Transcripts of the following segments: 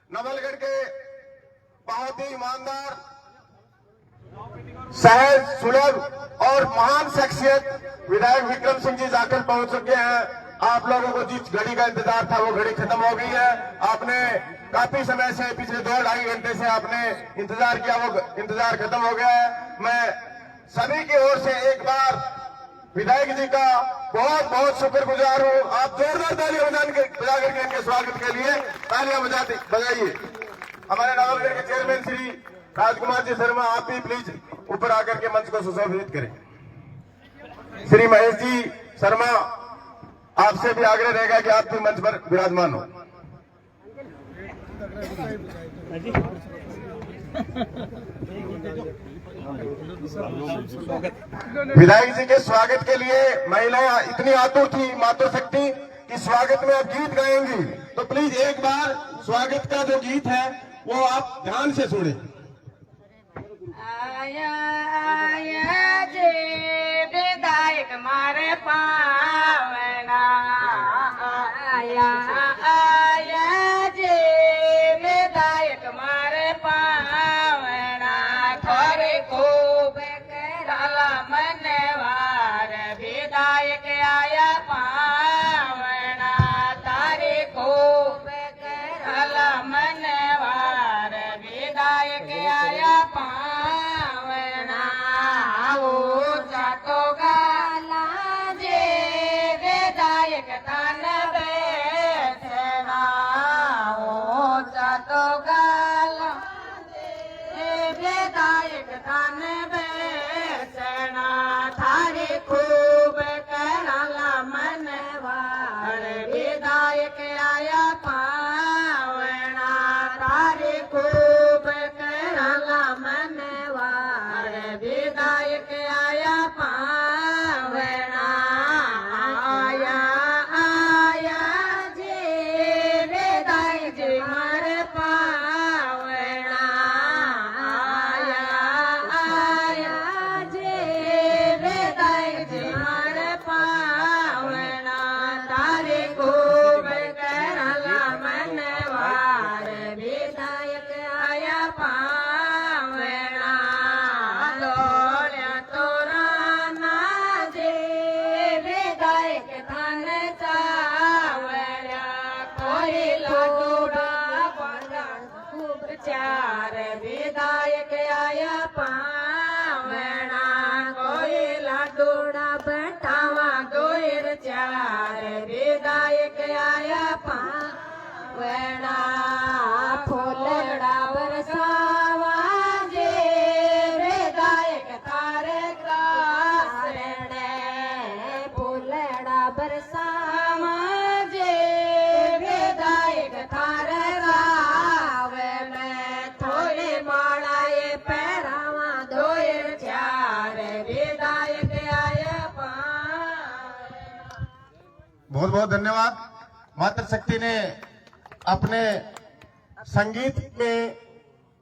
नवलगढ़ के बहुत ही ईमानदार, सहज, सुलभ और महान शख्सियत विधायक विक्रम सिंह जी जाकर पहुंच चुके हैं। आप लोगों को जिस घड़ी का इंतजार था वो घड़ी खत्म हो गई है। आपने काफी समय से, पिछले 2-2.5 घंटे से आपने इंतजार किया, वो इंतजार खत्म हो गया है। मैं सभी की ओर से एक बार विधायक जी का बहुत बहुत शुक्रगुजार हूं। आप जोरदार तालियां बजा करके इनके स्वागत के लिए तालियां बजाइए। हमारे नवलगढ़ के चेयरमैन श्री राजकुमार जी शर्मा, आप भी प्लीज ऊपर आकर के मंच को सुशोभित करें। श्री महेश जी शर्मा, आपसे भी आग्रह रहेगा कि आप भी मंच पर विराजमान हो। विधायक जी के स्वागत के लिए महिलाएं इतनी आतुर थी, मातृशक्ति, कि स्वागत में आप गीत गाएंगी, तो प्लीज एक बार स्वागत का जो गीत है वो आप ध्यान से सुने। आया आया जे विधायक मारे पावना, आया आया जे विधायक मारे पावना, थोड़े खूब कराला मनवार विधायक आया पावना, तारे खूब कराला मनवार विधायक आया पावना, ओ जातो गाला जे विधायक तन बेचना, ओ जातो गाला जे विधायक तन बेचना, थारे खूब कराला मनवार विधायक आया पावना, तारे खूब कराला मनवार विधायक आया पावना, आया आया जे विधायक जी मर पावना, आया आया जे विधायक जी मर पावना, तारे खूब कराला मनवार विधायक आया पावना, लोल्या तोराना जे विधायक धन चावल्या, कोई लाडूड़ा बड़ा खूब चार विधायक आया पावना, कोई लाडूड़ा बैठावा दोर चार विधायक आया पावना, फूलड़ा बरसावा जे विधायक थारे कारण, फूलड़ा बरसावा जे विधायक थारे रावे में, थोड़े माड़ाए पैरावा दोर चार विधायक आया पावना। बहुत बहुत धन्यवाद। मातृशक्ति ने अपने संगीत में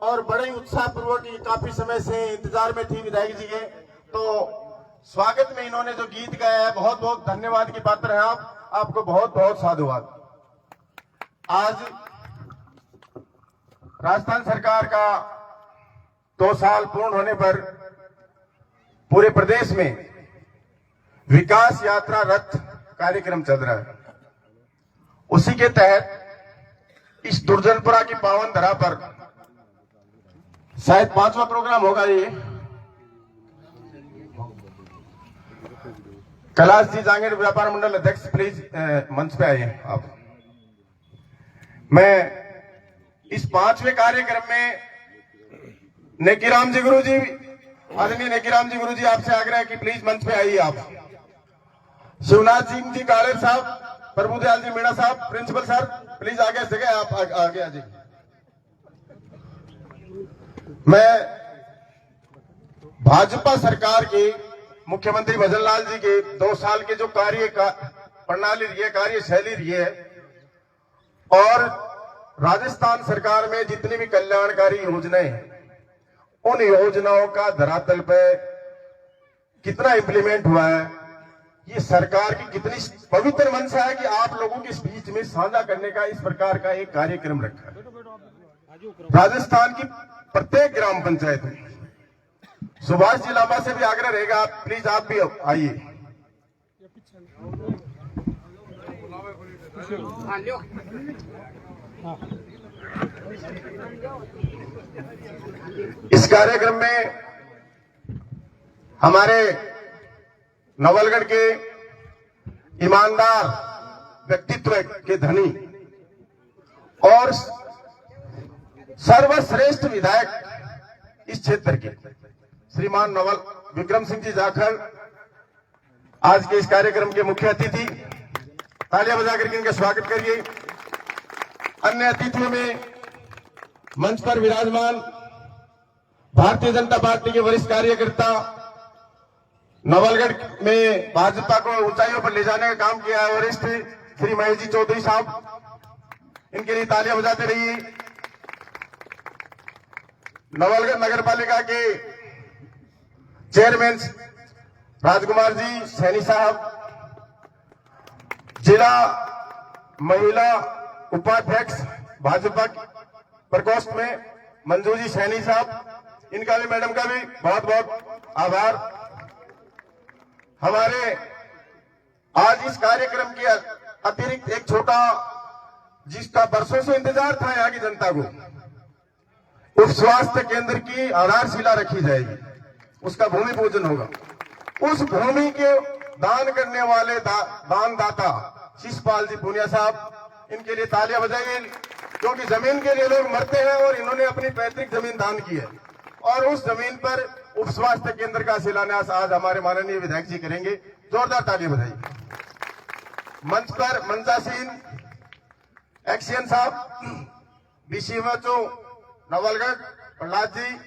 और बड़े ही उत्साह पूर्वक काफी समय से इंतजार में थी विधायक जी के, तो स्वागत में इन्होंने जो गीत गाया है, बहुत बहुत धन्यवाद की पात्र हैं आप। आपको बहुत बहुत साधुवाद। आज राजस्थान सरकार का 2 साल पूर्ण होने पर पूरे प्रदेश में विकास यात्रा रथ कार्यक्रम चल रहा है। उसी के तहत इस दुर्जनपुरा की पावन धरा पर शायद 5वां प्रोग्राम होगा ये। कैलाश जी जांगीर व्यापार मंडल अध्यक्ष, प्लीज मंच पे आइए आप। मैं इस 5वें कार्यक्रम में नेकीराम जी गुरु जी, आदरणीय नेकीराम जी गुरु जी, आपसे आग्रह है कि प्लीज मंच पे आइए आप। शिवनाथ सिंह जी कालेर साहब, प्रभुदयाल जी मीणा साहब, प्रिंसिपल सर, प्लीज आगे जगह आप आगे आ जाइए। मैं भाजपा सरकार के मुख्यमंत्री भजन लाल जी के 2 साल के जो कार्य का प्रणाली रही है, कार्यशैली रही है, और राजस्थान सरकार में जितनी भी कल्याणकारी योजनाएं हैं, उन योजनाओं का धरातल पे कितना इंप्लीमेंट हुआ है, ये सरकार की कितनी पवित्र मंशा है कि आप लोगों के बीच में साझा करने का इस प्रकार का एक कार्यक्रम रखा है। राजस्थान की प्रत्येक ग्राम पंचायत में। सुभाष जी लांबा से भी आग्रह रहेगा, आप प्लीज आप भी आइए। इस कार्यक्रम में हमारे नवलगढ़ के ईमानदार व्यक्तित्व के धनी और सर्वश्रेष्ठ विधायक इस क्षेत्र के श्रीमान नवल विक्रम सिंह जी जाखड़ आज के इस कार्यक्रम के मुख्य अतिथि। तालियां बजाकर के इनका स्वागत करिए। अन्य अतिथियों में मंच पर विराजमान भारतीय जनता पार्टी के वरिष्ठ कार्यकर्ता, नवलगढ़ में भाजपा को ऊंचाइयों पर ले जाने का काम किया है वरिष्ठ श्री महेश जी चौधरी साहब, इनके लिए तालियां बजाते रहिए। नवलगढ़ नगर पालिका के चेयरमैन राजकुमार जी सैनी साहब, जिला महिला उपाध्यक्ष भाजपा प्रकोष्ठ में मंजू जी सैनी साहब, इनका भी मैडम का भी बहुत बहुत आभार। हमारे आज इस कार्यक्रम के अतिरिक्त एक छोटा, जिसका बरसों से इंतजार था यहाँ की जनता को, उप स्वास्थ्य केंद्र की आधारशिला रखी जाएगी, उसका भूमि पूजन होगा। उस भूमि के दान करने वाले दानदाता शिषपाल जी पूनिया साहब, इनके लिए तालियां बजाइए, क्योंकि जमीन के लिए लोग मरते हैं और इन्होंने अपनी पैतृक जमीन दान की है और उस जमीन पर उप स्वास्थ्य केंद्र का शिलान्यास आज हमारे माननीय विधायक जी करेंगे। जोरदार तालियां बजाइए। मंच पर मंचासीन एक्सियन साहब, बीसीएमओ नवलगढ़ प्रहलाद जी,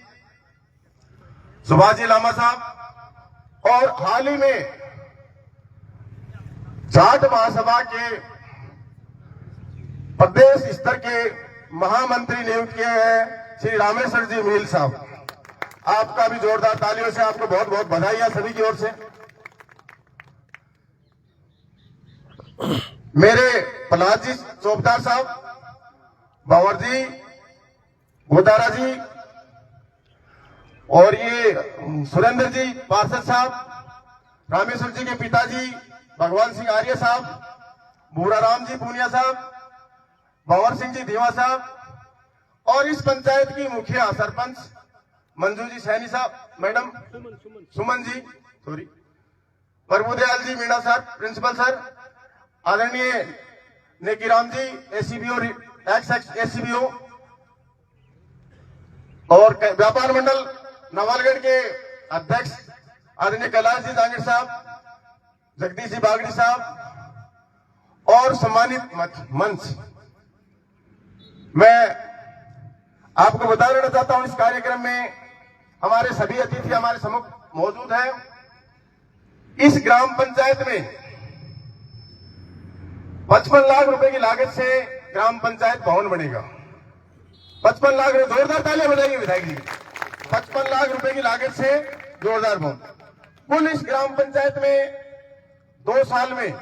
सुभाष जी लांबा साहब और हाल ही में जाट महासभा के प्रदेश स्तर के महामंत्री नियुक्त किए हैं श्री रामेश्वर जी मील साहब, आपका भी जोरदार तालियों से आपको बहुत बहुत बधाई सभी की ओर से। मेरे प्रहलाद जी चौबदार साहब, बावर जी, गोदारा जी और ये सुरेंद्र जी पार्षद साहब, रामेश्वर जी के पिताजी भगवान सिंह आर्य साहब, भूराराम जी पूनिया साहब, भंवर सिंह जी धीवा साहब और इस पंचायत की मुखिया सरपंच मंजू जी सैनी साहब, मैडम सुमन जी, सॉरी, प्रभुदयाल जी मीणा सर, प्रिंसिपल सर, आदरणीय नेकीराम जी एसीबीओ, एक्स एसीबीओ और व्यापार मंडल नवलगढ़ के अध्यक्ष आदरणीय कैलाश जी जांगीर साहब, जगदीश जी बागड़ी साहब और सम्मानित मंच। मैं आपको बता देना चाहता हूं, इस कार्यक्रम में हमारे सभी अतिथि हमारे सम्मुख मौजूद हैं। इस ग्राम पंचायत में 55 लाख रुपए की लागत से ग्राम पंचायत भवन बनेगा। 55 लाख, जोरदार तालियां बजाइए विधायक जी। 55 लाख रुपए की लागत से जोरदार भवन। कुल इस ग्राम पंचायत में 2 साल में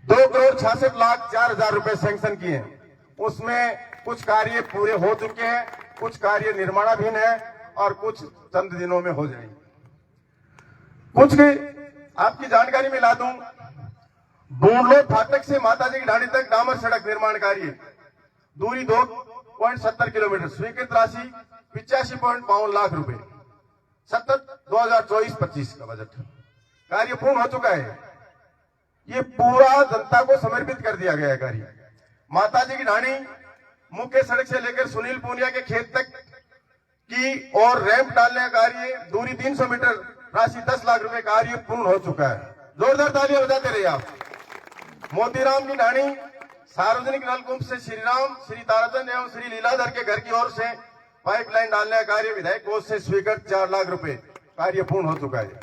2,66,04,000 रुपए सैंक्शन किए हैं। उसमें कुछ कार्य पूरे हो चुके हैं, कुछ कार्य निर्माणाधीन है और कुछ चंद दिनों में हो जाएंगे। कुछ आपकी जानकारी में ला दूं, बूंडलो फाटक से माताजी की ढाणी तक डामर सड़क निर्माण कार्य, दूरी 2.70 किलोमीटर, स्वीकृत राशि 85.52 लाख रुपए, 2024-25 का बजट, कार्य पूर्ण हो चुका है। ये पूरा जनता को समर्पित कर दिया गया है कार्य। माताजी की ढाणी मुख्य सड़क से लेकर सुनील पूनिया के खेत तक की और रैंप डालने का कार्य, दूरी 300 मीटर, राशि 10 लाख रुपए, कार्य पूर्ण हो चुका है। जोरदार तालियां बजाते रहिए आप। मोतीराम की ढाणी सार्वजनिक नलकूप से श्रीराम, श्री ताराचंद एवं श्री लीलाधर के घर की ओर से पाइपलाइन डालने का कार्य विधायक कोष से स्वीकृत 4 लाख रुपए, कार्य पूर्ण हो चुका है।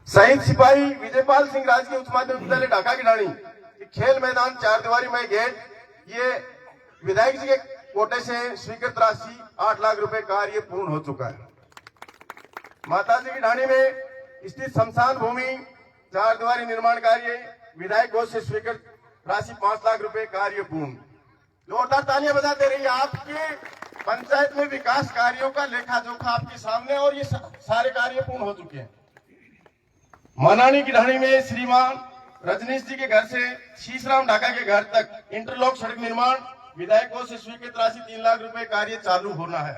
शहीद सिपाही विजयपाल सिंह राजकीय उच्च माध्यमिक विद्यालय ढाका की ढाणी खेल मैदान 4 दीवारी में गेट, ये विधायक जी के कोटे से स्वीकृत राशि 8 लाख रुपए, कार्य पूर्ण हो चुका है। माताजी की ढाणी में स्थित शमशान भूमि 4 दीवारी निर्माण कार्य, विधायक कोष से स्वीकृत राशि 5 लाख रुपए, कार्य पूर्ण। जोरदार तालियां बजाते रहिए। आपके पंचायत में विकास कार्यों का लेखा जोखा आपके सामने और ये सारे कार्य पूर्ण हो चुके हैं। मनानी की ढाणी में श्रीमान रजनीश जी के घर से शीशराम ढाका के घर तक इंटरलॉक सड़क निर्माण विधायकों से स्वीकृत राशि 3 लाख रुपए कार्य चालू होना है।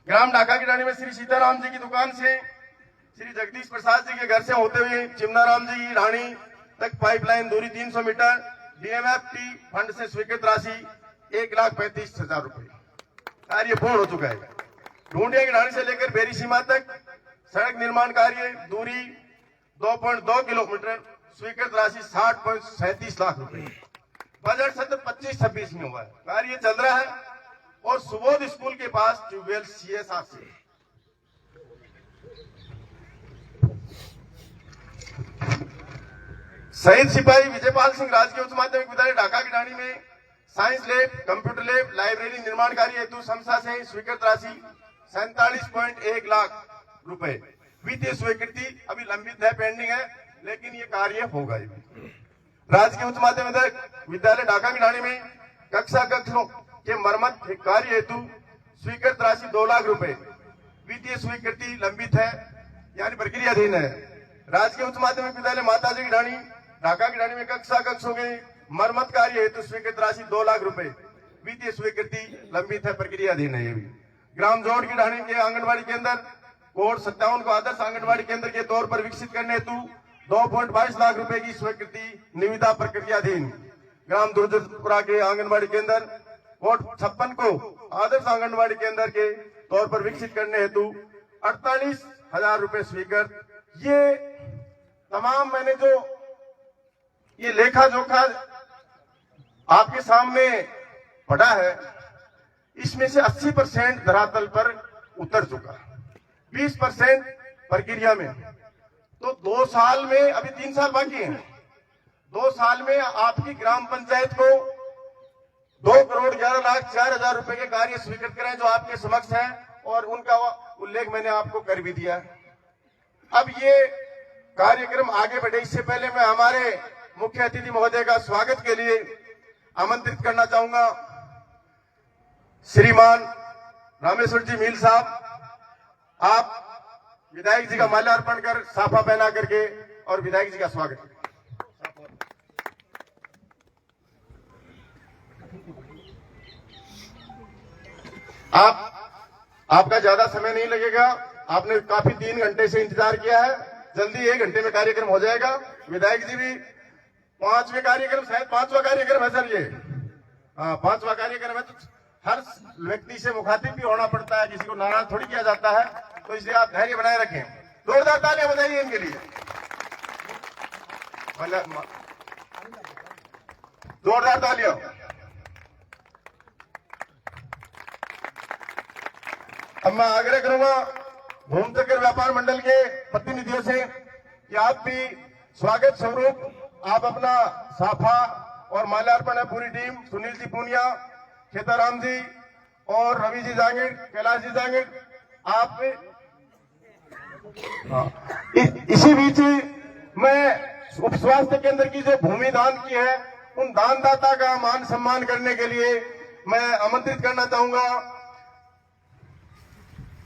ग्राम ढाका की ढाणी में श्री सीताराम जी की दुकान से श्री जगदीश प्रसाद जी के घर से होते हुए चिमनाराम जी की ढाणी तक पाइपलाइन दूरी 300 मीटर डीएमएफटी फंड से स्वीकृत राशि 1,35,000 रुपए कार्य पूर्ण हो चुका है। ढूंढिया की ढाणी से लेकर बेरी सीमा तक सड़क निर्माण कार्य दूरी 2.2 किलोमीटर स्वीकृत राशि 60.37 लाख रुपए बजट सत्र 25-26 में हुआ है। कार्य चल रहा है और सुबोध स्कूल के पास ट्यूबवेल CSR से शहीद सिपाही विजयपाल सिंह राजकीय उच्च माध्यमिक विद्यालय ढाका की ढाणी में science lab computer lab library निर्माण कार्य हेतु संस्था से स्वीकृत राशि 47.1 लाख रुपए वित्तीय स्वीकृति अभी लंबित है, पेंडिंग है, लेकिन ये कार्य होगा। राजकीय उच्च माध्यमिक विद्यालय ढाका की ढाणी में कक्षा कक्षों के मरम्मत कार्य हेतु स्वीकृत राशि 2 लाख रुपए वित्तीय स्वीकृति लंबित है, यानी प्रक्रियाधीन है। राजकीय उच्च माध्यमिक विद्यालय माताजी की ढाणी ढाका की ढाणी में कक्षा कक्षों के मरम्मत कार्य हेतु स्वीकृत राशि 2 लाख रुपए वित्तीय स्वीकृति लंबित है, प्रक्रियाधीन है। ये भी ग्राम जोड़ की ढाणी के आंगनबाड़ी केंद्र कोड 57 को आदर्श आंगनबाड़ी केंद्र के तौर पर विकसित करने हेतु 2.22 लाख रुपए की स्वीकृति निविदा प्रक्रियाधीन। ग्राम दुर्जपुरा के आंगनबाड़ी केंद्र कोड 56 को आदर्श आंगनबाड़ी केंद्र के तौर पर विकसित करने हेतु 48,000 रुपए स्वीकृत। ये तमाम मैंने जो ये लेखा जोखा आपके सामने पढ़ा है, इसमें से 80% धरातल पर उतर चुका, 20% प्रक्रिया में। तो 2 साल में, अभी 3 साल बाकी हैं, 2 साल में आपकी ग्राम पंचायत को 2,11,04,000 रुपए के कार्य स्वीकृत करें जो आपके समक्ष है, और उनका उल्लेख मैंने आपको कर भी दिया। अब ये कार्यक्रम आगे बढ़े, इससे पहले मैं हमारे मुख्य अतिथि महोदय का स्वागत के लिए आमंत्रित करना चाहूंगा श्रीमान रामेश्वर जी मील साहब। आप विधायक जी का माल्यार्पण कर साफा पहना करके और विधायक जी का स्वागत करें। आपका ज्यादा समय नहीं लगेगा, आपने काफी 3 घंटे से इंतजार किया है, जल्दी 1 घंटे में कार्यक्रम हो जाएगा। विधायक जी भी 5वें कार्यक्रम, शायद 5वां कार्यक्रम है सर ये, हाँ 5वां कार्यक्रम है, तो हर व्यक्ति से मुखातिब भी होना पड़ता है, किसी को नाराज थोड़ी किया जाता है, तो इसलिए आप धैर्य बनाए रखें। जोरदार तालियां बजाइए इनके लिए, जोरदार तालियां। अब मैं आग्रह करूंगा भूमचक्र व्यापार मंडल के प्रतिनिधियों से कि आप भी स्वागत स्वरूप आप अपना साफा और माल्यार्पण है पूरी टीम, सुनील जी पूनिया, खेताराम जी और रवि जी जांगीर, कैलाश जी जांगीर, आप इसी बीच मैं उप स्वास्थ्य केंद्र की जो भूमि दान की है, उन दानदाता का मान सम्मान करने के लिए मैं आमंत्रित करना चाहूंगा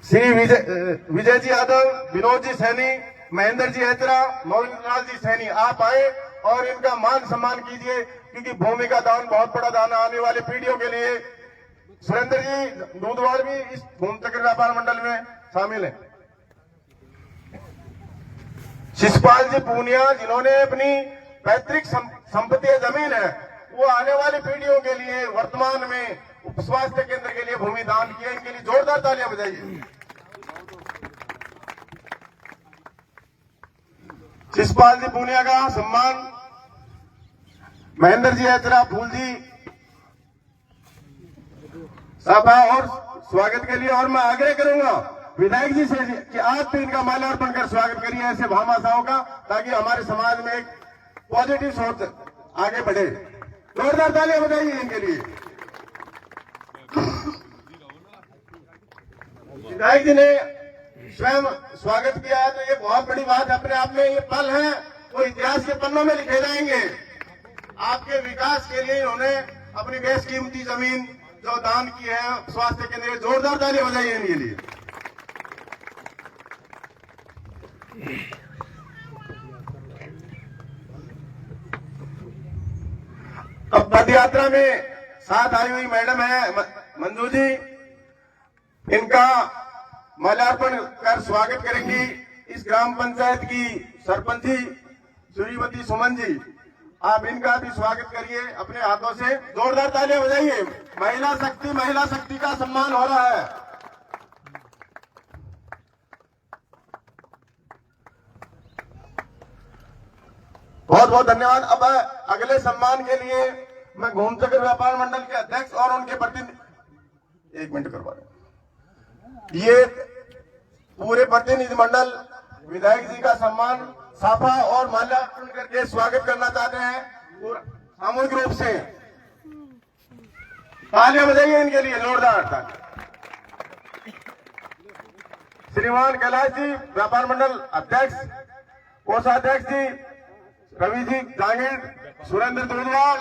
श्री विजय जी यादव, विनोद जी सैनी, महेंद्र जी हेतरा, मोहन लाल जी सैनी। आप आए और इनका मान सम्मान कीजिए, क्योंकि भूमि का दान बहुत बड़ा दान आने वाली पीढ़ियों के लिए। सुरेंद्र जी दूधवाड़ भी इस भूमचक्र व्यापार मंडल में शामिल हैं। शिशपाल जी पूनिया, जिन्होंने अपनी पैतृक संपत्ति जमीन है, वो आने वाली पीढ़ियों के लिए वर्तमान में उप स्वास्थ्य केंद्र के लिए भूमि दान किया, इनके लिए जोरदार तालियां बजाइए। शिशपाल जी पूनिया का सम्मान महेंद्र जी हेतरा, फूल जी साफा और स्वागत के लिए। और मैं आग्रह करूंगा विधायक जी से कि आप भी इनका माल्यार्पण कर स्वागत करिए ऐसे भामाशाहों का, ताकि हमारे समाज में एक पॉजिटिव सोच आगे बढ़े। जोरदार तालियां बजाइए इनके लिए। विधायक जी ने स्वयं स्वागत किया है, तो ये बहुत बड़ी बात अपने आप में। ये पल है वो इतिहास के पन्नों में लिखे जाएंगे। आपके विकास के लिए उन्हें अपनी बेशकीमती जमीन जो दान की है स्वास्थ्य केंद्र, जोरदार तालियां बजाइए इनके लिए। अब पद यात्रा में साथ आई हुई मैडम है मंजू जी, इनका माल्यार्पण कर स्वागत करेंगी इस ग्राम पंचायत की सरपंच जी श्रीमती सुमन जी। आप इनका भी स्वागत करिए अपने हाथों से, जोरदार तालियां बजाइए। महिला शक्ति का सम्मान हो रहा है। बहुत बहुत धन्यवाद। अब अगले सम्मान के लिए मैं घूमचक्र व्यापार मंडल के अध्यक्ष और उनके प्रतिनिधि, एक मिनट करवा रहे, ये पूरे प्रतिनिधि मंडल विधायक जी का सम्मान साफा और माल्यार्पण करके स्वागत करना चाहते हैं सामूहिक रूप से। तालियां बजाइए इनके लिए, जोरदार तालियां। श्रीमान कैलाश जी व्यापार मंडल अध्यक्ष, कोषाध्यक्ष जी रवि जी जांगीर, सुरेंद्र दूधवाल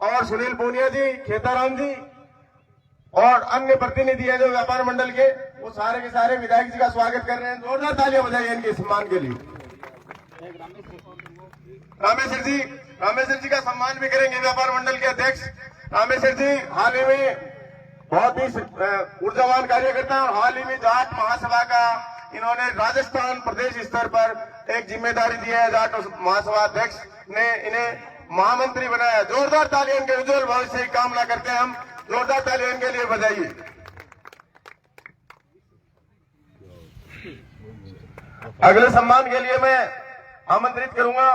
और सुनील पूनिया जी, खेताराम जी और अन्य प्रतिनिधि हैं जो व्यापार मंडल के, वो सारे के सारे विधायक जी का स्वागत कर रहे हैं। जोरदार तालियां बजाइए इनके सम्मान के लिए। रामेश्वर जी का सम्मान भी करेंगे व्यापार मंडल के अध्यक्ष। रामेश्वर जी हाल ही में बहुत ही ऊर्जावान कार्यकर्ता, और हाल ही में जाट महासभा का इन्होंने राजस्थान प्रदेश स्तर पर एक जिम्मेदारी दी है। जाट महासभा अध्यक्ष ने इन्हें महामंत्री बनाया। जोरदार तालियां इनके उज्जवल भविष्य की कामना करते हैं हम। जोरदार तालियां इनके लिए बजाइए। अगले सम्मान के लिए मैं आमंत्रित करूंगा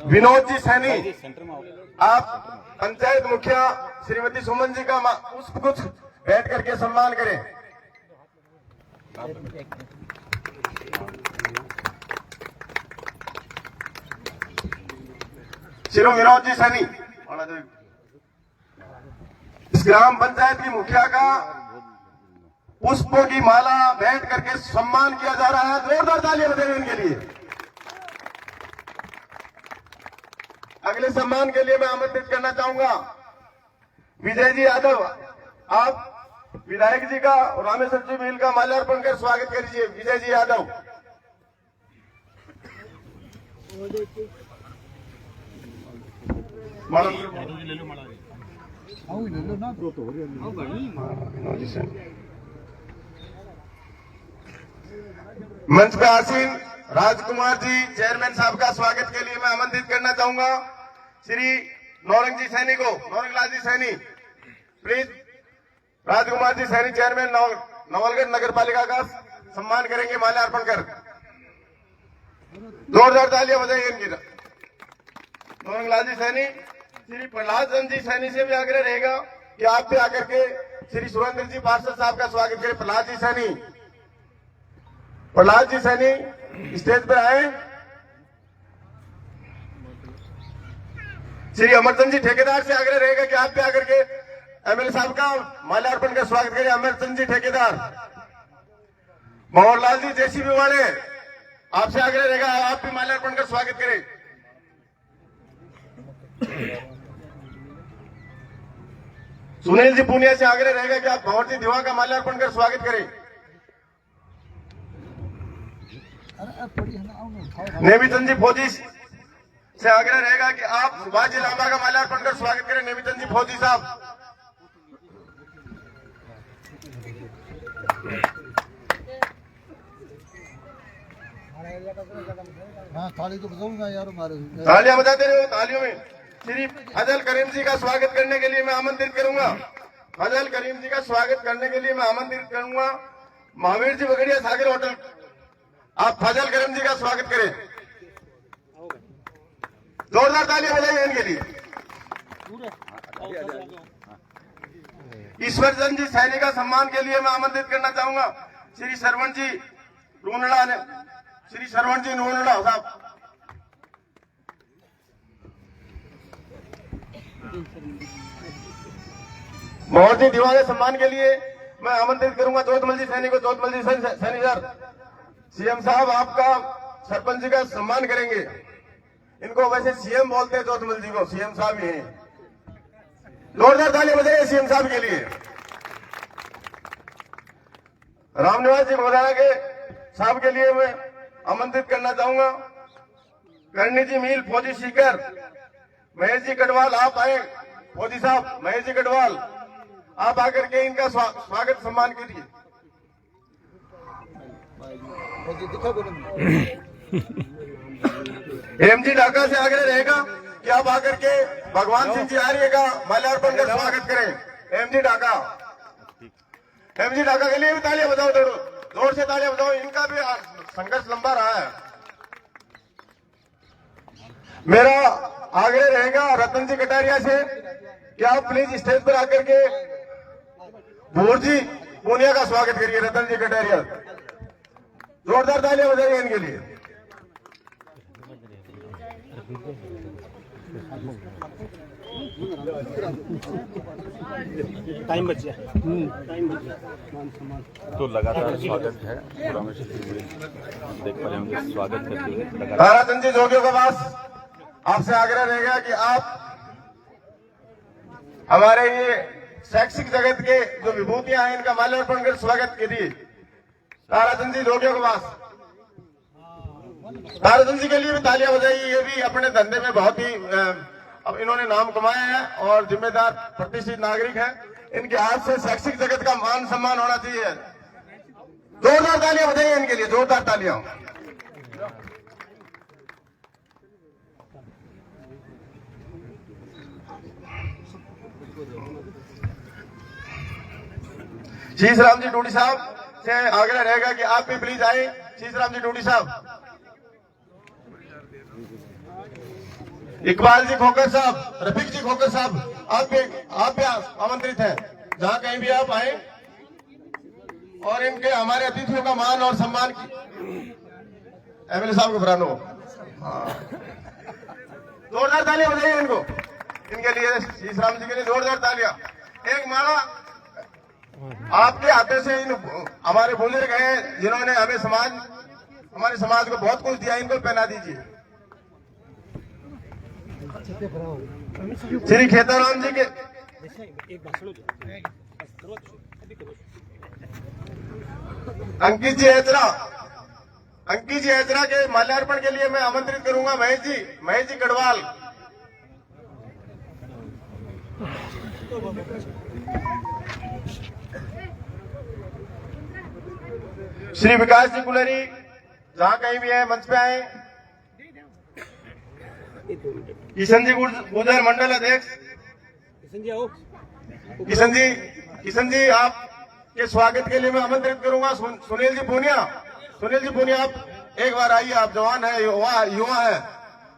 विनोद जी सैनी। आप पंचायत मुखिया श्रीमती सुमन जी का पुष्प कुछ बैठ करके सम्मान करें। श्री विनोद जी सैनी, इस ग्राम पंचायत की मुखिया का पुष्पों की माला भेंट करके सम्मान किया जा रहा है। जोरदार तालियां बजाइए इनके लिए। अगले सम्मान के लिए मैं आमंत्रित करना चाहूंगा विजय जी यादव। आप विधायक जी का और रामेश्वर जी मिल का माल्यार्पण कर स्वागत करिए। विजय जी यादव। मंच पे आसीन राजकुमार जी चेयरमैन साहब का स्वागत के लिए मैं आमंत्रित करना चाहूंगा श्री नौरंग जी सैनी को। नौरंगलाल जी सैनी प्लीज। राजकुमार जी सैनी चेयरमैन नवलगढ़ नगर पालिका का सम्मान करेंगे माल्यार्पण कर। जोरदार तालियां बजाइए इनकी। नौरंगलाल जी सैनी। श्री प्रहलाद चंद जी सैनी से भी आग्रह रहेगा कि आप भी आकर के श्री सुरेंद्र जी पार्षद साहब का स्वागत करें। प्रहलाद जी सैनी, प्रहलाद जी सैनी स्टेज पर आए। श्री अमरचंद जी ठेकेदार से आग्रह रहेगा कि आप भी आकर के एमएलए साहब का माल्यार्पण का स्वागत करें। अमरचंद जी ठेकेदार। मोहनलाल जी जेसीबी वाले, आपसे आग्रह रहेगा आप भी माल्यार्पण का स्वागत करें। सुनील जी पूनिया से आग्रह रहेगा कि आप भंवर जी दिवा का माल्यार्पण कर स्वागत करें। नेमीचंद जी फौजी से आग्रह रहेगा कि आप सुभाष जी लांबा का माल्यार्पण कर स्वागत करें। नेमीचंद जी फौजी साहब। हाँ, थाली तो बजाऊंगा यार हमारे। तालियां बजाते रहो। तालियों में श्री फजल करीम जी का स्वागत करने के लिए मैं आमंत्रित करूंगा। फजल करीम जी का स्वागत करने के लिए मैं आमंत्रित करूंगा महावीर जी बगड़िया सागर होटल। आप फजल करीम जी का स्वागत करें। जोरदार तालियां बजाइए इनके लिए। ईश्वरचंद जी सैनी का सम्मान के लिए मैं आमंत्रित करना चाहूंगा श्री सरवण जी नूनड़ा ने। श्री सरवण जी नूनड़ा साहब। मोहन जी दिवा के सम्मान के लिए मैं आमंत्रित करूंगा जोतमल जी सैनी को। जोतमल जी सैनी सर, सीएम साहब आपका सरपंच जी का सम्मान करेंगे। इनको वैसे सीएम बोलते हैं जोतमल जी को, सीएम साहब ही हैं। जोरदार तालियां बजाइए सीएम साहब के लिए। रामनिवास जी घोटाला के साहब के लिए मैं आमंत्रित करना चाहूंगा। करणी जी मील, फौजी सीकर, महेश जी कटवाल, आप आए। फौजी साहब महेश जी कटवाल, आप आकर के इनका स्वागत सम्मान कीजिए। एमजी ढाका से आग्रह रहेगा कि आप आकर के भगवान सिंह जी आर्य का माल्यार्पण कर स्वागत करें। एमजी ढाका के लिए भी तालियां बजाओ, जोर से तालियां बजाओ। इनका भी संघर्ष लंबा रहा है। मेरा आग्रह रहेगा रतन जी कटारिया से कि आप प्लीज स्टेज पर आकर के भूर जी पूनिया का स्वागत करिए। रतन जी कटारिया, जोरदार तालियां बजाइए इनके लिए। टाइम बच गया। तो लगातार स्वागत है, देख पा रहे होंगे स्वागत करते हुए लगातार। रतन जी जोगियों के पास आपसे आग्रह रहेगा कि आप हमारे ये शैक्षिक जगत के जो विभूतियां हैं इनका माल्यार्पण कर स्वागत कीजिए। ताराचंद जी जोगियों के पास, ताराचंद जी के लिए भी तालियां बजाइए। ये भी अपने धंधे में बहुत ही अब इन्होंने नाम कमाया है और जिम्मेदार प्रतिष्ठित नागरिक है। इनके हाथ से शैक्षिक जगत का मान सम्मान होना चाहिए। जोरदार तालियां बजाइए इनके लिए, जोरदार तालियां। शीश राम जी डूडी साहब से आग्रह रहेगा कि आप भी प्लीज आए। शीश राम जी डूडी साहब, इकबाल जी खोकर साहब, रफीक जी खोकर साहब, आप भी आमंत्रित हैं। जहां कहीं भी आप आए और इनके हमारे अतिथियों का मान और सम्मान एमएलए साहब को फरानो। जोरदार तालियां बजाइए इनको, इनके लिए, शीश राम जी के लिए जोरदार तालियां। एक माला आपके हाथे से इन हमारे बुजुर्ग हैं जिन्होंने हमारे समाज को बहुत कुछ दिया, इनको पहना दीजिए। श्री खेताराम जी के अंकित जी हेचरा के माल्यार्पण के लिए मैं आमंत्रित करूंगा महेश जी गढ़वाल। श्री विकास जी कुलरी जहां कहीं भी है मंच पे आए। किशन जी गुजर मंडल अध्यक्ष, किशन जी आप के स्वागत के लिए मैं आमंत्रित करूंगा। सुनील जी पूनिया आप एक बार आइए, आप जवान है, युवा है,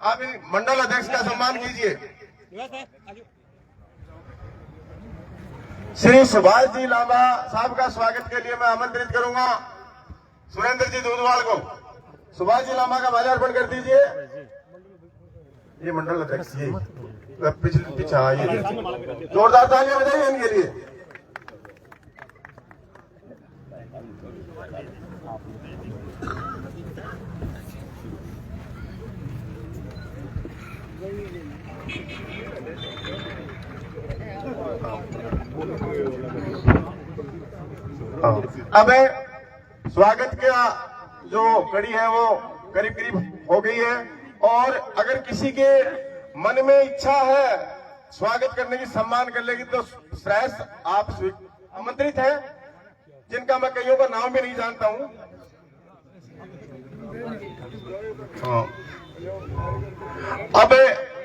आप इन मंडल अध्यक्ष का सम्मान कीजिए। श्री सुभाष जी लांबा साहब का स्वागत के लिए मैं आमंत्रित करूंगा सुरेंद्र जी दूधवाल को। सुभाष जी लांबा का माल्यार्पण कर दीजिए। ये मंडल अध्यक्ष जी पीछे आइए, जोरदार तालियां बजाइए इनके लिए। अब स्वागत का जो कड़ी है वो करीब करीब हो गई है, और अगर किसी के मन में इच्छा है स्वागत करने की, सम्मान करने की, तो श्रेष्ठ आप आमंत्रित हैं, जिनका मैं कईयों का नाम भी नहीं जानता हूं। अब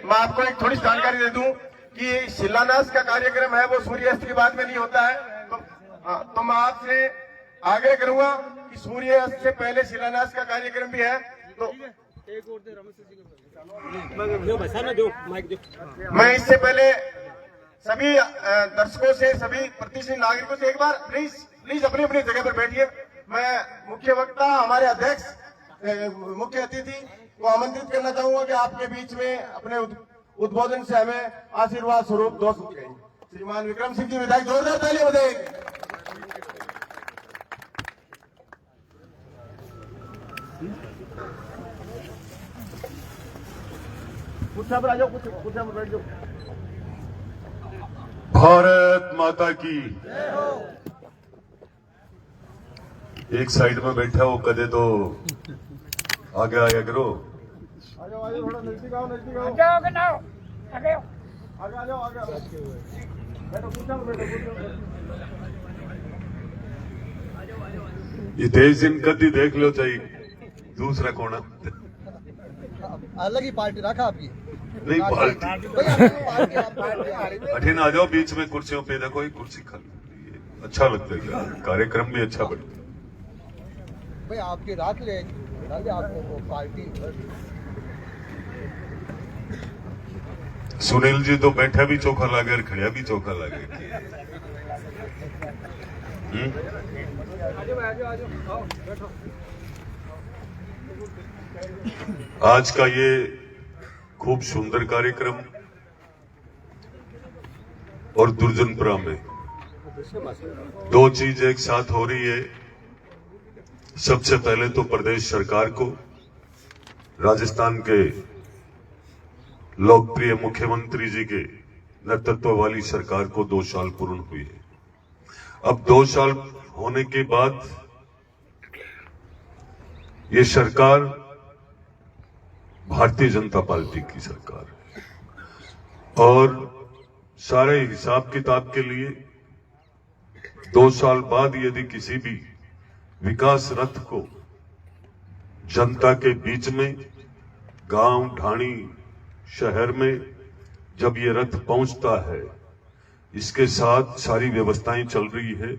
मैं आपको एक थोड़ी जानकारी दे दूं कि शिलान्यास का कार्यक्रम है वो सूर्यास्त के बाद में नहीं होता है, तो मैं आपसे आग्रह करूंगा कि सूर्यास्त से पहले शिलान्यास का कार्यक्रम भी है। तो मैं इससे पहले सभी दर्शकों से, सभी प्रतिष्ठित नागरिकों से एक बार प्लीज अपनी अपनी जगह पर बैठिए। मैं मुख्य वक्ता, हमारे अध्यक्ष, मुख्य अतिथि को आमंत्रित करना चाहूंगा कि आपके बीच में अपने उद्बोधन से हमें आशीर्वाद स्वरूप दो श्रीमान विक्रम सिंह जी विधायक, जोरदार तालियां बजाइए। भारत माता की। एक साइड में बैठा हो कदे तो आगे आया करो। ये देश दिन कदी देख लो चाहिए दूसरा कोना अलग ही पार्टी रखा आपकी नहीं पार्टी पार्टी कठिन आ जाओ बीच में कुर्सियों पे देखो एक कुर्सी खाली अच्छा लगता है कार्यक्रम भी अच्छा बनता है। भाई आपकी रात ले आपको पार्टी सुनील जी तो बैठा भी चोखा लागे और खड़ा भी चोखा लागे। आज का ये खूब सुंदर कार्यक्रम और दुर्जनपुरा में दो चीज एक साथ हो रही है। सबसे पहले तो प्रदेश सरकार को, राजस्थान के लोकप्रिय मुख्यमंत्री जी के नेतृत्व वाली सरकार को 2 साल पूर्ण हुए हैं। अब 2 साल होने के बाद ये सरकार भारतीय जनता पार्टी की सरकार है और सारे हिसाब किताब के लिए 2 साल बाद यदि किसी भी विकास रथ को जनता के बीच में गांव ढाणी शहर में जब ये रथ पहुंचता है, इसके साथ सारी व्यवस्थाएं चल रही है।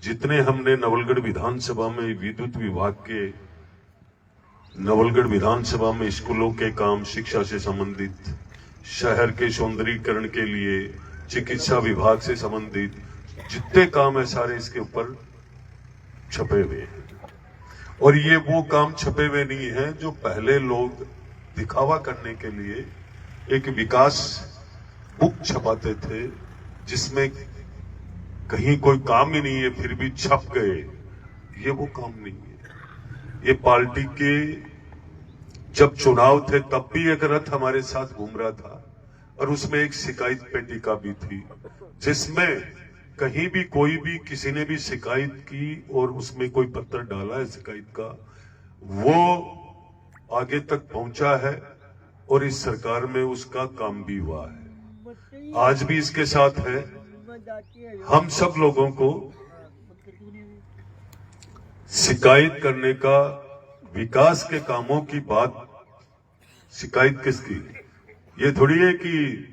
जितने हमने नवलगढ़ विधानसभा में विद्युत विभाग के नवलगढ़ विधानसभा में स्कूलों के काम, शिक्षा से संबंधित, शहर के सौंदर्यीकरण के लिए, चिकित्सा विभाग से संबंधित जितने काम है सारे इसके ऊपर छपे हुए हैं। और ये वो काम छपे हुए नहीं है जो पहले लोग दिखावा करने के लिए एक विकास बुक छपाते थे जिसमें कहीं कोई काम ही नहीं है फिर भी छप गए। ये वो काम नहीं है। ये पार्टी के जब चुनाव थे तब भी एक रथ हमारे साथ घूम रहा था और उसमें एक शिकायत पेटिका भी थी जिसमें कहीं भी कोई भी किसी ने भी शिकायत की और उसमें कोई पत्र डाला है शिकायत का, वो आगे तक पहुंचा है और इस सरकार में उसका काम भी हुआ है। आज भी इसके साथ है। हम सब लोगों को शिकायत करने का, विकास के कामों की बात, शिकायत किसकी? ये थोड़ी है कि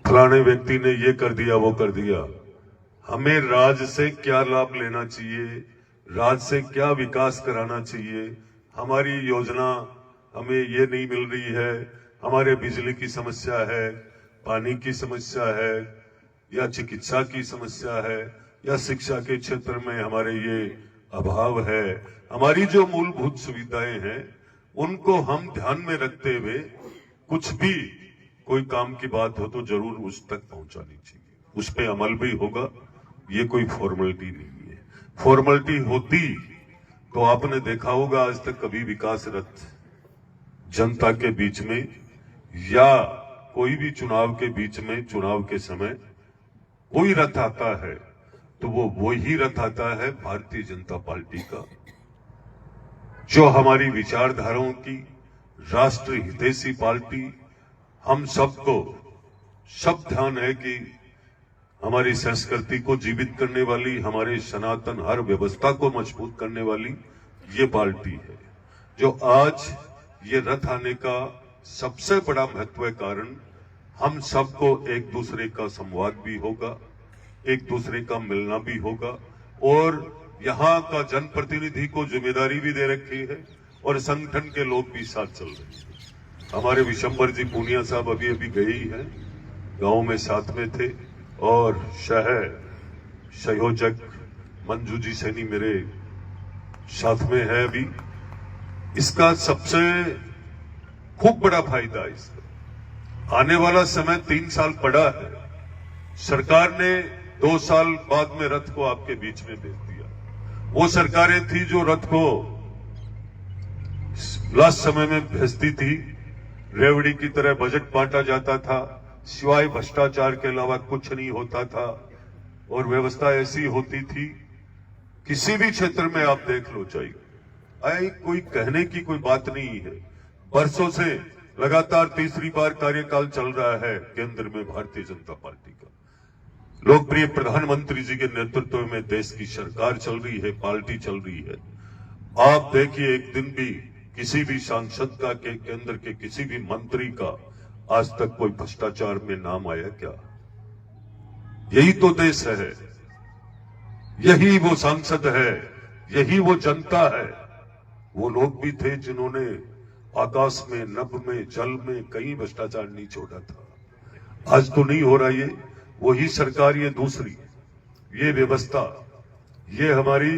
फलाने व्यक्ति ने ये कर दिया वो कर दिया। हमें राज्य से क्या लाभ लेना चाहिए, राज्य से क्या विकास कराना चाहिए, हमारी योजना हमें ये नहीं मिल रही है, हमारे बिजली की समस्या है, पानी की समस्या है, या चिकित्सा की समस्या है, या शिक्षा के क्षेत्र में हमारे ये अभाव है, हमारी जो मूलभूत सुविधाएं हैं उनको हम ध्यान में रखते हुए कुछ भी कोई काम की बात हो तो जरूर उस तक पहुंचानी चाहिए। उस पे अमल भी होगा। ये कोई फॉर्मेलिटी नहीं है। फॉर्मेलिटी होती तो आपने देखा होगा आज तक कभी विकास रथ जनता के बीच में या कोई भी चुनाव के बीच में, चुनाव के समय कोई रथ आता है तो वो वही रथ आता है भारतीय जनता पार्टी का, जो हमारी विचारधाराओं की राष्ट्र हितैषी पार्टी। हम सबको सब ध्यान है कि हमारी संस्कृति को जीवित करने वाली, हमारे सनातन हर व्यवस्था को मजबूत करने वाली ये पार्टी है। जो आज ये रथ आने का सबसे बड़ा महत्व कारण हम सबको एक दूसरे का संवाद भी होगा, एक दूसरे का मिलना भी होगा और यहाँ का जनप्रतिनिधि को जिम्मेदारी भी दे रखी है और संगठन के लोग भी साथ चल रहे हैं। हमारे विशंबर जी पूनिया साहब अभी अभी गए ही हैं, गांव में साथ में थे और शहर संयोजक मंजू जी सैनी मेरे साथ में है अभी। इसका सबसे खूब बड़ा फायदा है इसका। आने वाला समय 3 साल पड़ा है, सरकार ने 2 साल बाद में रथ को आपके बीच में भेज दिया। वो सरकारें थी जो रथ को लास्ट समय में भेजती थी रेवड़ी की तरह बजट बांटा जाता था, सिवाय भ्रष्टाचार के अलावा कुछ नहीं होता था और व्यवस्था ऐसी होती थी। किसी भी क्षेत्र में आप देख लो चाहिए, कोई कहने की कोई बात नहीं है। बरसों से लगातार तीसरी बार कार्यकाल चल रहा है केंद्र में भारतीय जनता पार्टी का। लोकप्रिय प्रधानमंत्री जी के नेतृत्व में देश की सरकार चल रही है, पार्टी चल रही है। आप देखिए, एक दिन भी किसी भी सांसद का के केंद्र के किसी भी मंत्री का आज तक कोई भ्रष्टाचार में नाम आया क्या? यही तो देश है, यही वो सांसद है, यही वो जनता है। वो लोग भी थे जिन्होंने आकाश में, नभ में, जल में कहीं भ्रष्टाचार नहीं छोड़ा था। आज तो नहीं हो रहा ये, वही सरकार, ये दूसरी, ये व्यवस्था, ये हमारी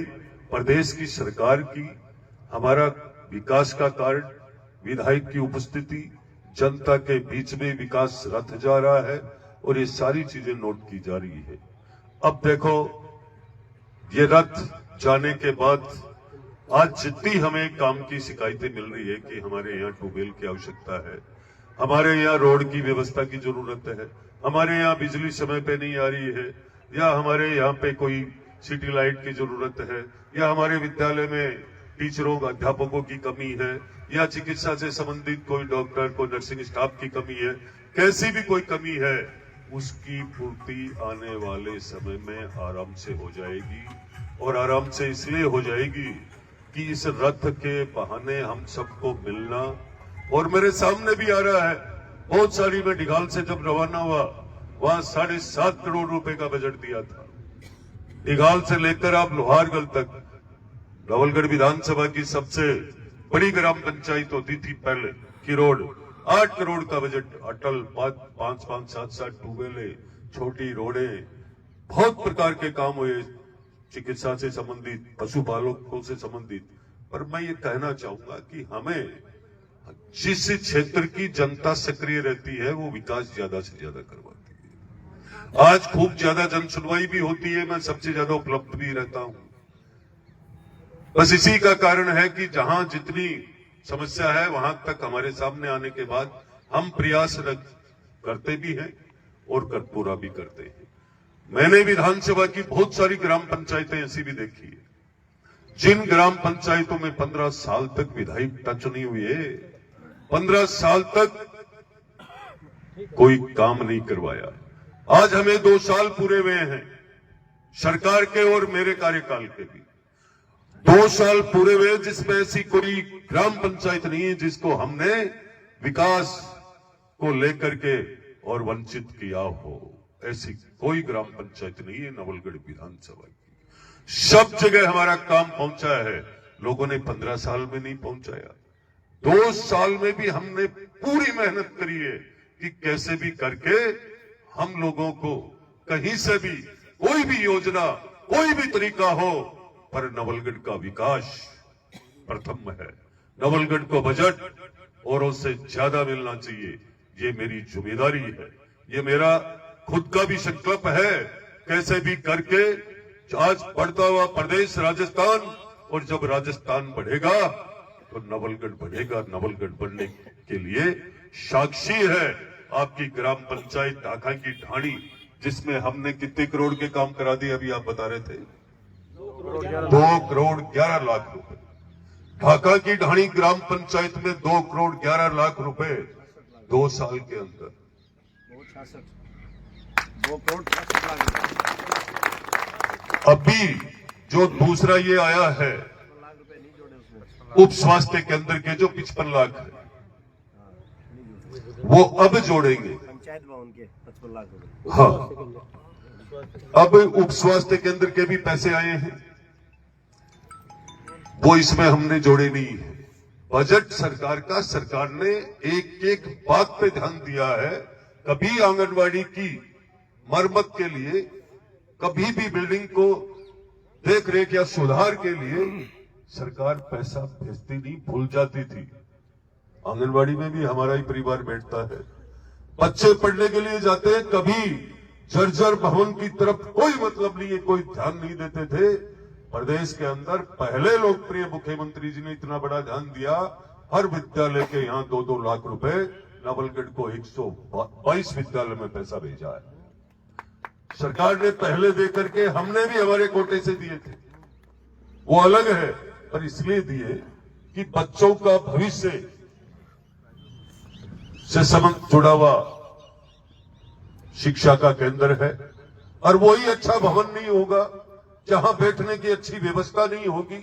प्रदेश की सरकार की, हमारा विकास का कार्य, विधायक की उपस्थिति, जनता के बीच में विकास रथ जा रहा है और ये सारी चीजें नोट की जा रही है। अब देखो, ये रथ जाने के बाद आज जितनी हमें काम की शिकायतें मिल रही है कि हमारे यहाँ ट्यूबवेल की आवश्यकता है, हमारे यहाँ रोड की व्यवस्था की जरूरत है, हमारे यहाँ बिजली समय पे नहीं आ रही है, या हमारे यहाँ पे कोई सिटी लाइट की जरूरत है, या हमारे विद्यालय में टीचरों, अध्यापकों की कमी है, या चिकित्सा से संबंधित कोई डॉक्टर, कोई नर्सिंग स्टाफ की कमी है, कैसी भी कोई कमी है, उसकी पूर्ति आने वाले समय में आराम से हो जाएगी। और आराम से इसलिए हो जाएगी कि इस रथ के बहाने हम सबको मिलना, और मेरे सामने भी आ रहा है, बहुत सारी, मैं डिघाल से जब रवाना हुआ वहां 7.5 करोड़ रुपए का बजट दिया था। डिघाल से लेकर आप लोहारगढ़ तक, नवलगढ़ विधानसभा की सबसे बड़ी ग्राम पंचायत होती थी पहले की रोड, 8 करोड़ का बजट, अटल 5-5, 7-7 ट्यूबवेल, छोटी रोडें, बहुत प्रकार के काम हुए, चिकित्सा से संबंधित, पशुपालकों से संबंधित। पर मैं ये कहना चाहूंगा कि हमें जिस क्षेत्र की जनता सक्रिय रहती है वो विकास ज्यादा से ज्यादा करवाती है। आज खूब ज्यादा जन सुनवाई भी होती है, मैं सबसे ज्यादा उपलब्ध भी रहता हूं। बस इसी का कारण है कि जहां जितनी समस्या है वहां तक हमारे सामने आने के बाद हम प्रयास करते भी हैं और पूरा भी करते हैं। मैंने विधानसभा की बहुत सारी ग्राम पंचायतें ऐसी भी देखी है जिन ग्राम पंचायतों में 15 साल तक विधायक टच नहीं हुए, 15 साल तक कोई काम नहीं करवाया। आज हमें 2 साल पूरे हुए हैं सरकार के और मेरे कार्यकाल के भी, 2 साल पूरे हुए जिसमें ऐसी कोई ग्राम पंचायत नहीं है जिसको हमने विकास को लेकर के और वंचित किया हो। ऐसी कोई ग्राम पंचायत नहीं है नवलगढ़ विधानसभा की। सब जगह हमारा काम पहुंचा है, लोगों ने 15 साल में नहीं पहुंचाया। 2 साल में भी हमने पूरी मेहनत करी है कि कैसे भी करके हम लोगों को कहीं से भी कोई भी योजना, कोई भी तरीका हो, पर नवलगढ़ का विकास प्रथम है। नवलगढ़ को बजट औरों से ज्यादा मिलना चाहिए, ये मेरी जिम्मेदारी है, ये मेरा खुद का भी संकल्प है। कैसे भी करके आज बढ़ता हुआ प्रदेश राजस्थान, और जब राजस्थान बढ़ेगा तो नवलगढ़ बढ़ेगा। नवलगढ़ बढ़ने के लिए साक्षी है आपकी ग्राम पंचायत ढाका की ढाणी, जिसमें हमने कितने करोड़ के काम करा दिए, अभी आप बता रहे थे 2 करोड़ 11 लाख रुपए। ढाका की ढाणी ग्राम पंचायत में 2 करोड़ 11 लाख रुपए 2 साल के अंदर। अभी जो दूसरा ये आया है उप स्वास्थ्य केंद्र के जो 55 लाख है, वो अब जोड़ेंगे। पंचायत भवन के 55 लाख रुपए। हाँ, अब उप स्वास्थ्य केंद्र के भी पैसे आए हैं, वो इसमें हमने जोड़े नहीं है। बजट सरकार का, सरकार ने एक एक बात पे ध्यान दिया है। कभी आंगनवाड़ी की मरम्मत के लिए, कभी भी बिल्डिंग को देख रेख या सुधार के लिए सरकार पैसा भेजती नहीं, भूल जाती थी। आंगनवाड़ी में भी हमारा ही परिवार बैठता है, बच्चे पढ़ने के लिए जाते हैं, कभी जर्जर भवन की तरफ कोई मतलब नहीं है, कोई ध्यान नहीं देते थे। प्रदेश के अंदर पहले लोकप्रिय मुख्यमंत्री जी ने इतना बड़ा ध्यान दिया, हर विद्यालय के यहाँ 2-2 लाख रुपए नवलगढ़ को 122 विद्यालय में पैसा भेजा है। सरकार ने पहले दे करके, हमने भी हमारे कोटे से दिए थे, वो अलग है, पर इसलिए दिए कि बच्चों का भविष्य से संबंध जुड़ा हुआ शिक्षा का केंद्र है। और वही अच्छा भवन नहीं होगा जहां बैठने की अच्छी व्यवस्था नहीं होगी,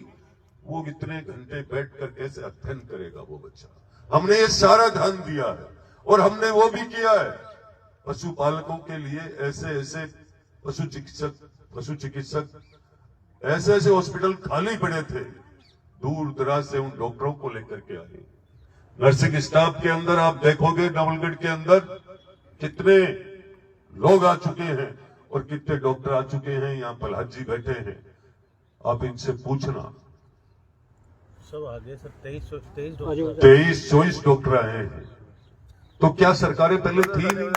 वो इतने घंटे बैठकर कैसे अध्ययन करेगा वो बच्चा। हमने ये सारा ध्यान दिया है और हमने वो भी किया है, पशुपालकों के लिए ऐसे ऐसे पशु चिकित्सक ऐसे ऐसे हॉस्पिटल खाली पड़े थे, दूर दराज से उन डॉक्टरों को लेकर के आए। नर्सिंग स्टाफ के अंदर आप देखोगे नवलगढ़ के अंदर कितने लोग आ चुके हैं और कितने डॉक्टर आ चुके हैं। यहाँ प्रहलाद जी बैठे हैं, आप इनसे पूछना। सब आगे सर 23 23-24 डॉक्टर आए हैं, तो क्या सरकारें पहले थी नहीं?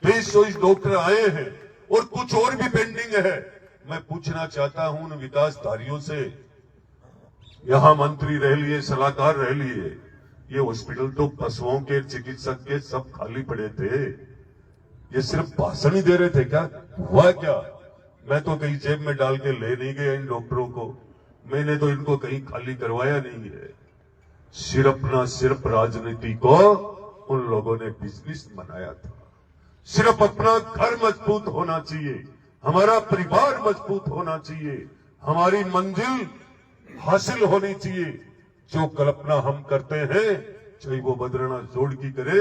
23-24 डॉक्टर आए हैं और कुछ और भी पेंडिंग है। मैं पूछना चाहता हूं उन विकासधारियों से, यहां मंत्री रह लिए, सलाहकार रह लिए, ये हॉस्पिटल तो पशुओं के चिकित्सक के सब खाली पड़े थे, ये सिर्फ भाषण ही दे रहे थे क्या? हुआ क्या? मैं तो कहीं जेब में डाल के ले नहीं गया इन डॉक्टरों को, मैंने तो इनको कहीं खाली करवाया नहीं है। सिर्फ राजनीति को उन लोगों ने बिजनेस बनाया था। सिर्फ अपना घर मजबूत होना चाहिए, हमारा परिवार मजबूत होना चाहिए, हमारी मंजिल हासिल होनी चाहिए। जो कल्पना हम करते हैं, चाहे वो बद्रनाथ जोड़ की करे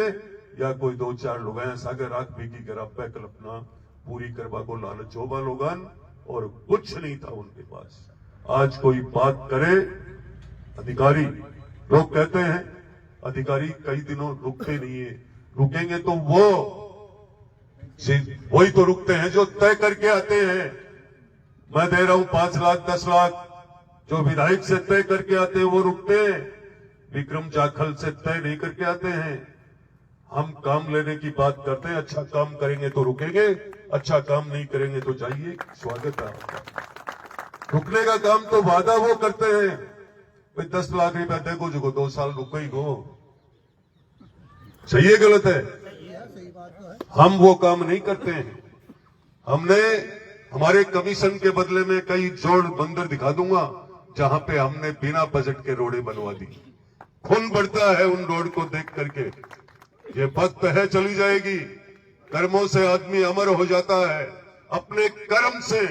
या कोई 2-4 लोग सागर रात भी की कर कल्पना पूरी करवा को लालच होगा लोगन, और कुछ नहीं था उनके पास। आज कोई बात करे, अधिकारी लोग कहते हैं अधिकारी कई दिनों रुकते नहीं है, रुकेंगे तो वही तो रुकते हैं जो तय करके आते हैं। मैं दे रहा हूं 5 लाख 10 लाख, जो विधायक से तय करके आते हैं वो रुकते हैं, विक्रम जाखल से तय नहीं करके आते हैं। हम काम लेने की बात करते हैं, अच्छा काम करेंगे तो रुकेंगे, अच्छा काम नहीं करेंगे तो जाइए, स्वागत है आपका। रुकने का काम तो वादा वो करते हैं, भाई 10 लाख रुपया देखो जो 2 साल रुको ही गो, सही है गलत है? हम वो काम नहीं करते हैं। हमने हमारे कमीशन के बदले में कई जोड़ बंदर दिखा दूंगा जहां पे हमने बिना बजट के रोडें बनवा दी। खून बढ़ता है उन रोड को देख करके। ये वक्त है, चली जाएगी। कर्मों से आदमी अमर हो जाता है, अपने कर्म से।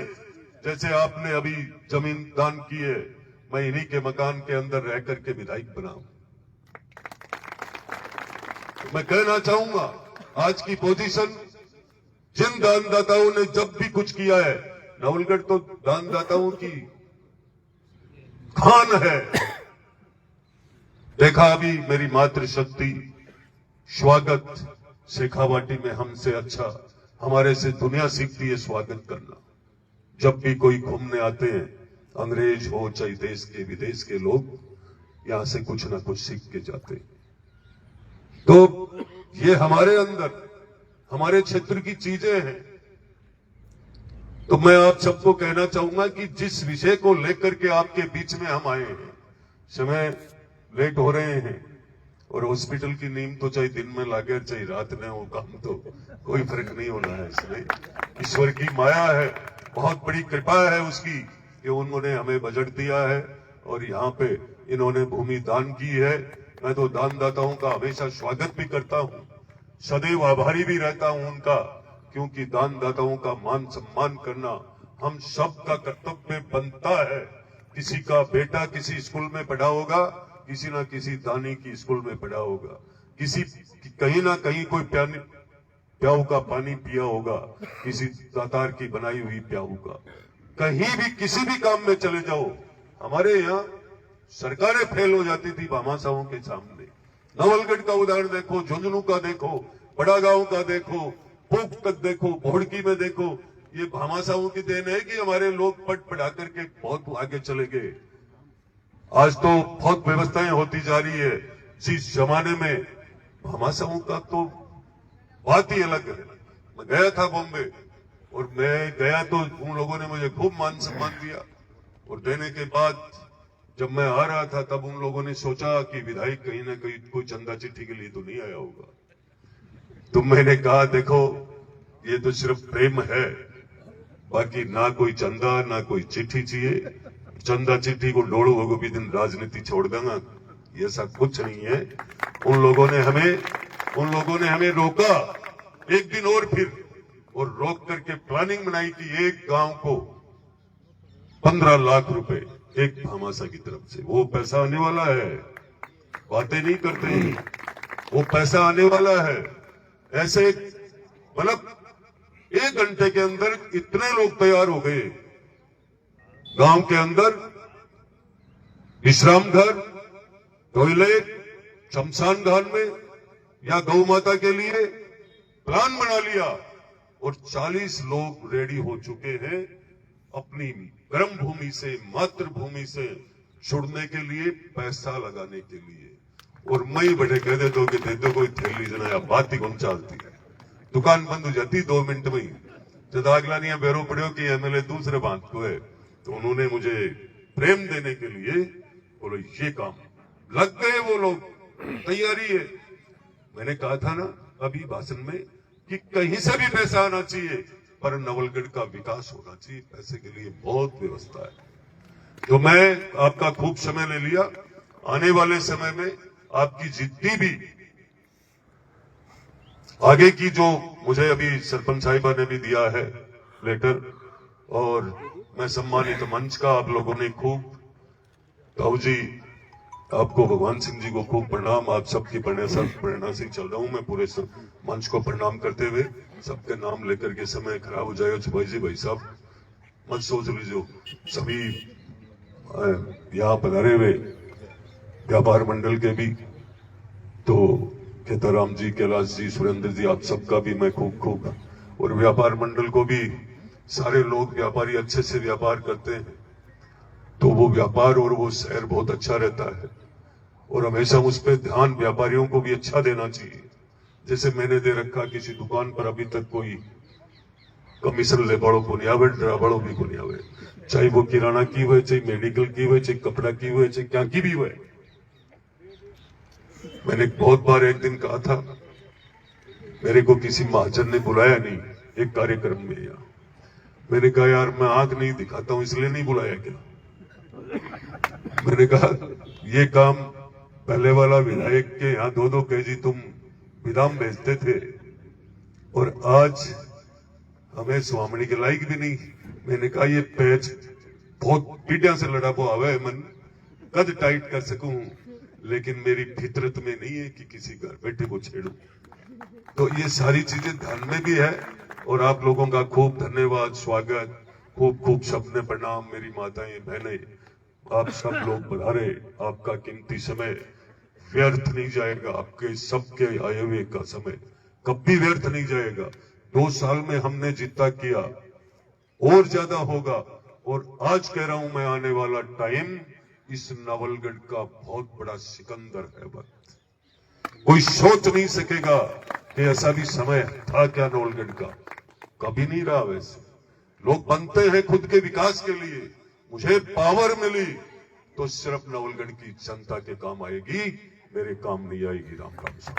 जैसे आपने अभी जमीन दान की है, मैं इन्हीं के मकान के अंदर रह करके विधायक बना। मैं कहना चाहूंगा आज की पोजीशन, जिन दानदाताओं ने जब भी कुछ किया है, नवलगढ़ तो दानदाताओं की खान है। देखा अभी मेरी मातृशक्ति स्वागत शेखावाटी में हमसे अच्छा, हमारे से दुनिया सीखती है स्वागत करना। जब भी कोई घूमने आते हैं, अंग्रेज हो चाहे देश के विदेश के लोग, यहां से कुछ ना कुछ सीख के जाते हैं। तो ये हमारे अंदर, हमारे क्षेत्र की चीजें हैं। तो मैं आप सबको कहना चाहूंगा कि जिस विषय को लेकर के आपके बीच में हम आए हैं, समय लेट हो रहे हैं और हॉस्पिटल की नींव तो चाहे दिन में लागे चाहे रात में हो, काम तो कोई फर्क नहीं होना है। इसमें ईश्वर की माया है, बहुत बड़ी कृपा है उसकी कि उन्होंने हमें बजट दिया है और यहाँ पे इन्होंने भूमि दान की है। मैं तो दानदाताओं का हमेशा स्वागत भी करता हूँ, सदैव आभारी भी रहता हूँ उनका, क्योंकि दानदाताओं का मान सम्मान करना हम सब का कर्तव्य बनता है। किसी का बेटा किसी स्कूल में पढ़ा होगा, किसी ना किसी दानी की स्कूल में पढ़ा होगा, किसी कहीं ना कहीं कोई प्याऊ का पानी पिया होगा, किसी दातार की बनाई हुई प्याऊ का। कहीं भी किसी भी काम में चले जाओ, हमारे यहाँ सरकारें फेल हो जाती थी भामाशाहों के सामने। नवलगढ़ का उदाहरण देखो, झुंझुनू का देखो, बड़ा गांव का देखो, पूक तक देखो, भोड़की में देखो। ये भामाशाहों की देन है कि हमारे लोग पढ़ पढ़ा करके बहुत आगे चले गए। आज तो बहुत व्यवस्थाएं होती जा रही है। जिस जमाने में भामाशाहों का तो बात ही अलग है। मैं गया था बॉम्बे और मैं गया तो उन लोगों ने मुझे खूब मान सम्मान दिया और देने के बाद जब मैं आ रहा था तब उन लोगों ने सोचा कि विधायक कहीं ना कहीं कोई चंदा चिट्ठी के लिए तो नहीं आया होगा। तो मैंने कहा देखो ये तो सिर्फ प्रेम है, बाकी ना कोई चंदा ना कोई चिट्ठी चाहिए। चंदा चिट्ठी को डोड़ो को भी दिन राजनीति छोड़ देगा, ये सब कुछ नहीं है। उन लोगों ने हमें रोका एक दिन और रोक करके प्लानिंग बनाई कि एक गांव को 15 लाख रुपए एक भामाशाह की तरफ से, वो पैसा आने वाला है, बातें नहीं करते, वो पैसा आने वाला है। ऐसे मतलब 1 घंटे के अंदर इतने लोग तैयार हो गए। गांव के अंदर विश्राम घर, टॉयलेट, शमशान घाट में या गौ माता के लिए प्लान बना लिया और 40 लोग रेडी हो चुके हैं अपनी कर्म भूमि से, मातृभूमि से जुड़ने के लिए, पैसा लगाने के लिए। और मई बड़े कह दे दो कि दे दो कोई थैली जना बात ही कौन चलती है, दुकान बंद हो जाती 2 मिनट में ही। जब अगला नहीं बेरो पड़ो कि एमएलए दूसरे बात को है, तो उन्होंने मुझे प्रेम देने के लिए बोलो ये काम लग गए वो लोग, तैयारी है। मैंने कहा था ना अभी भाषण में कि कहीं से भी पैसा आना चाहिए, पर नवलगढ़ का विकास होना चाहिए, पैसे के लिए बहुत व्यवस्था है। तो मैं आपका खूब समय ले लिया। आने वाले समय में आपकी जितनी भी आगे की जो मुझे अभी सरपंच साहिबा ने भी दिया है लेटर, और मैं सम्मानित मंच का आप लोगों ने खूब, ताऊ जी आपको, भगवान सिंह जी को खूब प्रणाम, आप सबकी प्रेरणा से चल रहा हूं मैं। पूरे मंच को प्रणाम करते हुए सबके नाम लेकर के समय खराब हो जाएगा। भाई जी भाई साहब मत सोच लीजिए, सभी यहाँ पधारे हुए व्यापार मंडल के भी, तो खेताराम जी, कैलाश जी, सुरेंद्र जी, आप सबका भी मैं खूब, और व्यापार मंडल को भी, सारे लोग व्यापारी अच्छे से व्यापार करते हैं तो वो व्यापार और वो शहर बहुत अच्छा रहता है। और हमेशा उस पर ध्यान व्यापारियों को भी अच्छा देना चाहिए। जैसे मैंने दे रखा, किसी दुकान पर अभी तक कोई कमीशन ले बड़ो को नहीं आवे, ड्राइवरों भी को नहीं आवे, चाहे वो किराना की हुए, चाहे मेडिकल की हुए, चाहे कपड़ा की हुए, चाहे क्या की भी हुए। मैंने बहुत बार एक दिन कहा था, मेरे को किसी महाजन ने बुलाया नहीं एक कार्यक्रम में, यहाँ मैंने कहा यार मैं आंख नहीं दिखाता हूं इसलिए नहीं बुलाया क्या। मैंने कहा ये काम पहले वाला विधायक के यहाँ 2-2 केजी तुम विदाम भेजते थे और आज हमें स्वामणी के लायक भी नहीं। मैंने कहा ये पैच बहुत पीढ़िया से लड़ा वो आवे मन कद टाइट कर सकूं, लेकिन मेरी फितरत में नहीं है कि किसी घर बैठे को छेड़ूं। तो ये सारी चीजें ध्यान में भी है। और आप लोगों का खूब धन्यवाद, स्वागत, खूब सबने प्रणाम। मेरी माताएं बहनें, आप सब लोग पधारे, आपका कीमती समय व्यर्थ नहीं जाएगा। आपके सबके आए हुए का समय कभी व्यर्थ नहीं जाएगा। 2 साल में हमने जितना किया और ज्यादा होगा। और आज कह रहा हूं मैं, आने वाला टाइम इस नवलगढ़ का बहुत बड़ा सिकंदर है। वक्त कोई सोच नहीं सकेगा कि ऐसा भी समय था क्या नवलगढ़ का, कभी नहीं रहा। वैसे लोग बनते हैं खुद के विकास के लिए। मुझे पावर मिली तो सिर्फ नवलगढ़ की जनता के काम आएगी, मेरे काम नहीं आएगी। राम राम साहब।